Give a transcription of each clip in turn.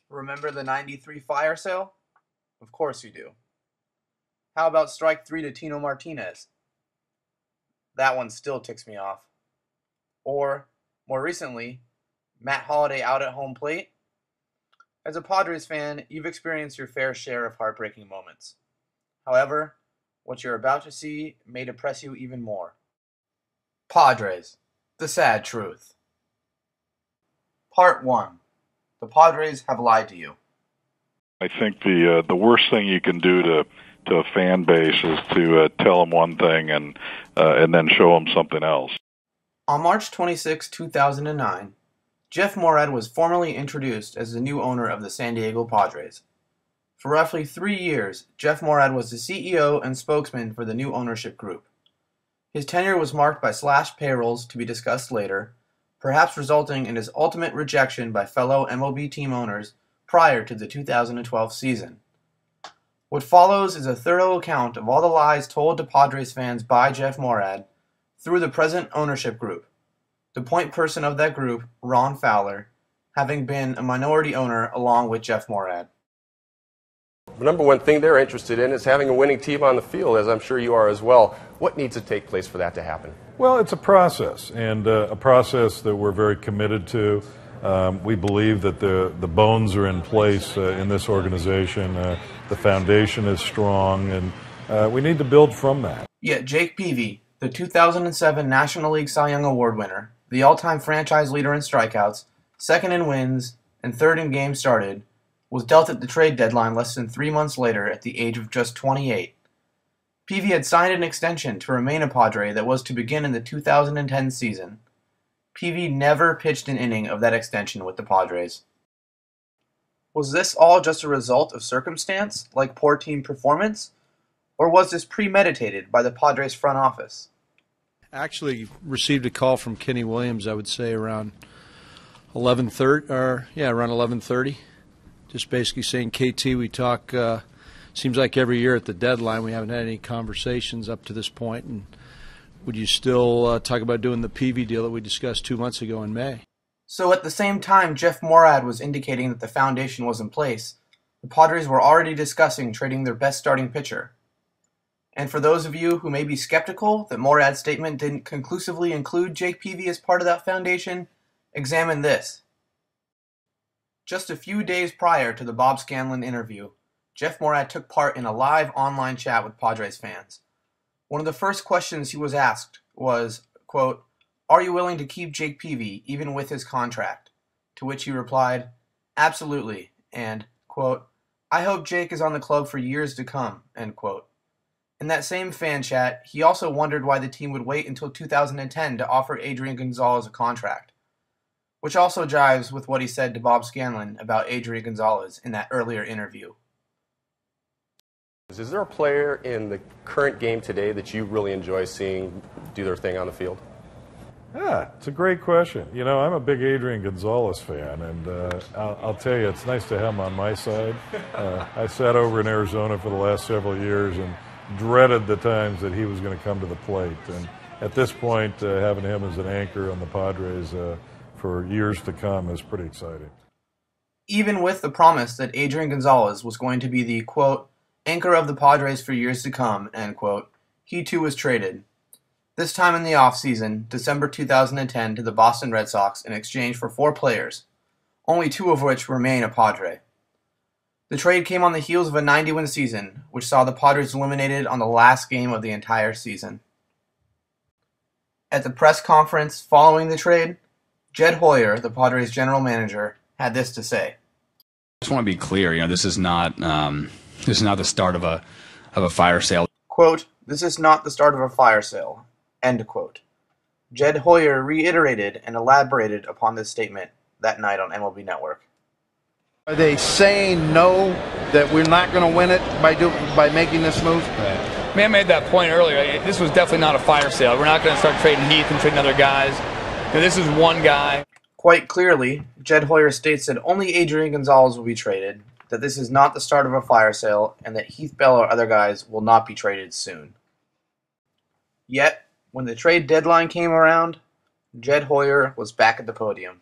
Remember the '93 fire sale? Of course you do. How about strike three to Tino Martinez? That one still ticks me off. Or, more recently, Matt Holliday out at home plate? As a Padres fan, you've experienced your fair share of heartbreaking moments. However, what you're about to see may depress you even more. Padres, the sad truth. Part 1. The Padres have lied to you. I think the worst thing you can do to a fan base is to tell them one thing and then show them something else. On March 26, 2009, Jeff Morad was formally introduced as the new owner of the San Diego Padres. For roughly 3 years, Jeff Morad was the CEO and spokesman for the new ownership group. His tenure was marked by slashed payrolls to be discussed later, perhaps resulting in his ultimate rejection by fellow MLB team owners prior to the 2012 season. What follows is a thorough account of all the lies told to Padres fans by Jeff Morad through the present ownership group, the point person of that group, Ron Fowler, having been a minority owner along with Jeff Morad. The number one thing they're interested in is having a winning team on the field, as I'm sure you are as well. What needs to take place for that to happen? Well, it's a process, and a process that we're very committed to. We believe that the bones are in place in this organization. The foundation is strong, and we need to build from that. Yet Jake Peavy, the 2007 National League Cy Young Award winner, the all-time franchise leader in strikeouts, second in wins, and third in games started, was dealt at the trade deadline less than 3 months later at the age of just 28. Peavy had signed an extension to remain a Padre that was to begin in the 2010 season. Peavy never pitched an inning of that extension with the Padres. Was this all just a result of circumstance, like poor team performance, or was this premeditated by the Padres front office? Actually received a call from Kenny Williams, I would say around 11:30. Just basically saying, KT, we talk, seems like every year at the deadline. We haven't had any conversations up to this point. And would you still talk about doing the Peavy deal that we discussed 2 months ago in May? So at the same time Jeff Morad was indicating that the foundation was in place, the Padres were already discussing trading their best starting pitcher. And for those of you who may be skeptical that Morad's statement didn't conclusively include Jake Peavy as part of that foundation, examine this. Just a few days prior to the Bob Scanlon interview, Jeff Morad took part in a live online chat with Padres fans. One of the first questions he was asked was, quote, "Are you willing to keep Jake Peavy even with his contract?" To which he replied, "Absolutely," and, quote, "I hope Jake is on the club for years to come," end quote. In that same fan chat, he also wondered why the team would wait until 2010 to offer Adrian Gonzalez a contract, which also jives with what he said to Bob Scanlon about Adrian Gonzalez in that earlier interview. Is there a player in the current game today that you really enjoy seeing do their thing on the field? Yeah, it's a great question. You know, I'm a big Adrian Gonzalez fan, and I'll tell you, it's nice to have him on my side. I sat over in Arizona for the last several years and dreaded the times that he was going to come to the plate. And at this point, having him as an anchor on the Padres for years to come is pretty exciting. Even with the promise that Adrian Gonzalez was going to be the, quote, "anchor of the Padres for years to come," end quote, he too was traded. This time in the offseason, December 2010, to the Boston Red Sox in exchange for 4 players, only 2 of which remain a Padre. The trade came on the heels of a 90-win season, which saw the Padres eliminated on the last game of the entire season. At the press conference following the trade, Jed Hoyer, the Padres general manager, had this to say. I just want to be clear, this is not the start of a fire sale. Quote, "This is not the start of a fire sale," end quote. Jed Hoyer reiterated and elaborated upon this statement that night on MLB Network. Are they saying no, that we're not going to win it by making this move? Right. Man made that point earlier. This was definitely not a fire sale. We're not going to start trading Heath and trading other guys. This is one guy. Quite clearly, Jed Hoyer states that only Adrian Gonzalez will be traded, that this is not the start of a fire sale, and that Heath Bell or other guys will not be traded soon. Yet, when the trade deadline came around, Jed Hoyer was back at the podium.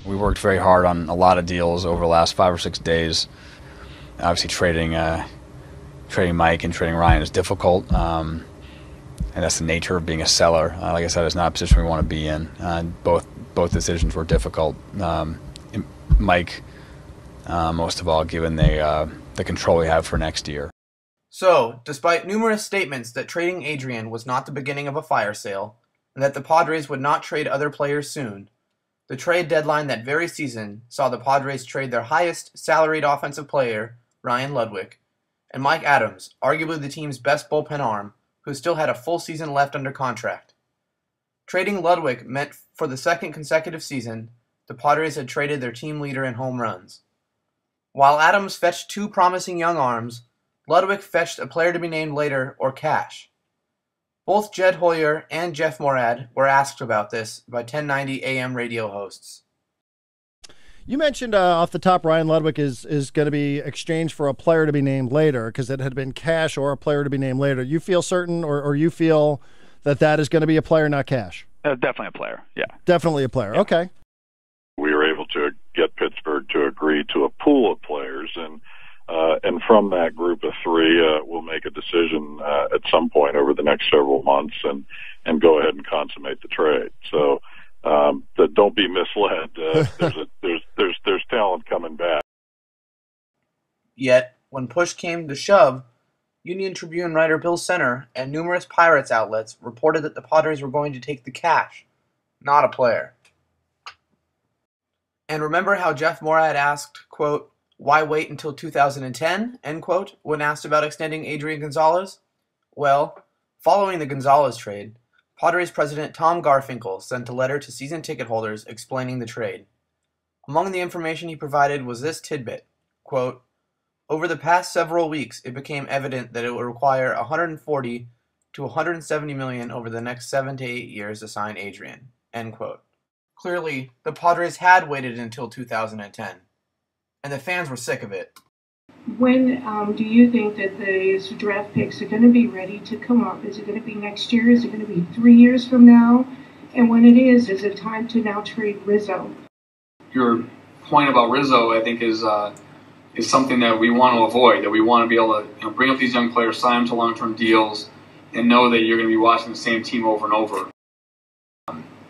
We worked very hard on a lot of deals over the last 5 or 6 days. Obviously, trading Mike and trading Ryan is difficult, and that's the nature of being a seller. Like I said, it's not a position we want to be in. Both decisions were difficult. Mike, most of all, given the control we have for next year. So, despite numerous statements that trading Adrian was not the beginning of a fire sale, and that the Padres would not trade other players soon, the trade deadline that very season saw the Padres trade their highest salaried offensive player, Ryan Ludwick, and Mike Adams, arguably the team's best bullpen arm, who still had a full season left under contract. Trading Ludwick meant for the second consecutive season, the Padres had traded their team leader in home runs. While Adams fetched 2 promising young arms, Ludwick fetched a player to be named later or cash. Both Jed Hoyer and Jeff Morad were asked about this by 1090 AM radio hosts. You mentioned off the top Ryan Ludwick is going to be exchanged for a player to be named later because it had been cash or a player to be named later. You feel certain or you feel that is going to be a player, not cash? Definitely a player, yeah. Definitely a player, yeah. Okay. We were able to get Pittsburgh to agree to a pool of players, and from that group of 3, we'll make a decision at some point over the next several months and go ahead and consummate the trade. So don't be misled. There's talent coming back. Yet, when push came to shove, Union Tribune writer Bill Center and numerous Pirates outlets reported that the Padres were going to take the cash, not a player. And remember how Jeff Morad asked, quote, "Why wait until 2010?" end quote, when asked about extending Adrian Gonzalez? Well, following the Gonzalez trade, Padres president Tom Garfinkel sent a letter to season ticket holders explaining the trade. Among the information he provided was this tidbit, quote, "Over the past several weeks, it became evident that it would require $140 to $170 million over the next 7 to 8 years to sign Adrian," end quote. Clearly, the Padres had waited until 2010, and the fans were sick of it. When do you think that these draft picks are going to be ready to come up? Is it going to be next year? Is it going to be 3 years from now? And when it is it time to now trade Rizzo? Your point about Rizzo, I think, is something that we want to avoid, that we want to be able to bring up these young players, sign them to long-term deals, and know that you're going to be watching the same team over and over.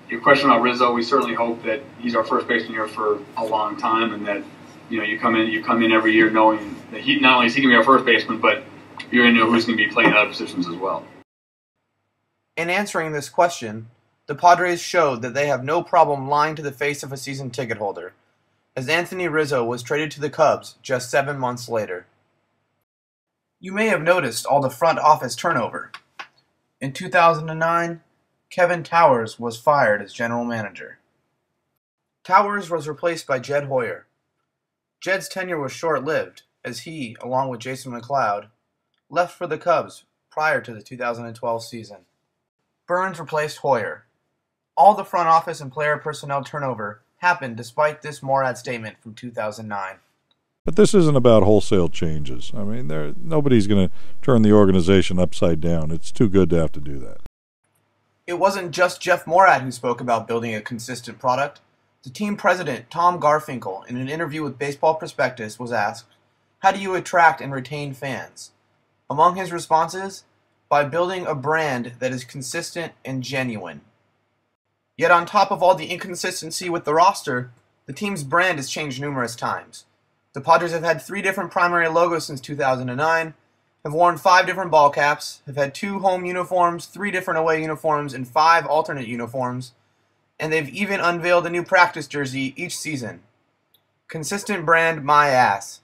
Your question about Rizzo, we certainly hope that he's our first baseman here for a long time, and that you come in every year knowing that he not only is he going to be our first baseman, but you're going to know who's going to be playing other positions as well. In answering this question, the Padres showed that they have no problem lying to the face of a season ticket holder, as Anthony Rizzo was traded to the Cubs just 7 months later. You may have noticed all the front office turnover. In 2009, Kevin Towers was fired as general manager. Towers was replaced by Jed Hoyer. Jed's tenure was short-lived, as he, along with Jason McLeod, left for the Cubs prior to the 2012 season. Burns replaced Hoyer. All the front office and player personnel turnover happened despite this Morad statement from 2009. But this isn't about wholesale changes. I mean, nobody's going to turn the organization upside down. It's too good to have to do that. It wasn't just Jeff Morad who spoke about building a consistent product. The team president, Tom Garfinkel, in an interview with Baseball Prospectus, was asked, "How do you attract and retain fans?" Among his responses, "By building a brand that is consistent and genuine." Yet on top of all the inconsistency with the roster, the team's brand has changed numerous times. The Padres have had 3 different primary logos since 2009, have worn 5 different ball caps, have had 2 home uniforms, 3 different away uniforms, and 5 alternate uniforms, and they've even unveiled a new practice jersey each season. Consistent brand, my ass.